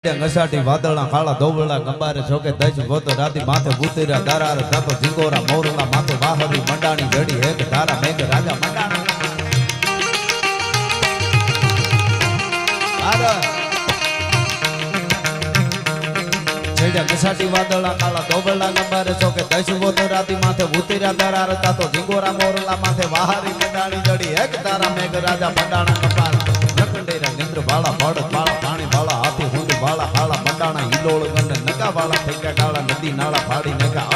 ngસાટી વાદળા કાળા દોબળા ગંબારે છોકે દજ ગોતો રાતી માથે ભૂતેરા દારાર થાતો ઝીંગોરા મોરલા માથે વાહરી મંડાણી જડી એક ધારા મેઘ રાજા મંડાણા ngસાટી વાદળા કાળા દોબળા ગંબારે છોકે દજ ગોતો રાતી માથે ભૂતેરા દારાર થાતો ઝીંગોરા મોરલા માથે વાહરી મંડાણી જડી એક ધારા મેઘ રાજા મંડાણા કપાળ નકંડેરા નિંદ્ર બાળા ભડ બાળા પાણી બાળા હાથી હુંડ બાળા હાળા મંડાણા હિલોળ ગંડ નકા બાળા ફેંકા કાળા નદી નાળા ફાડી નકા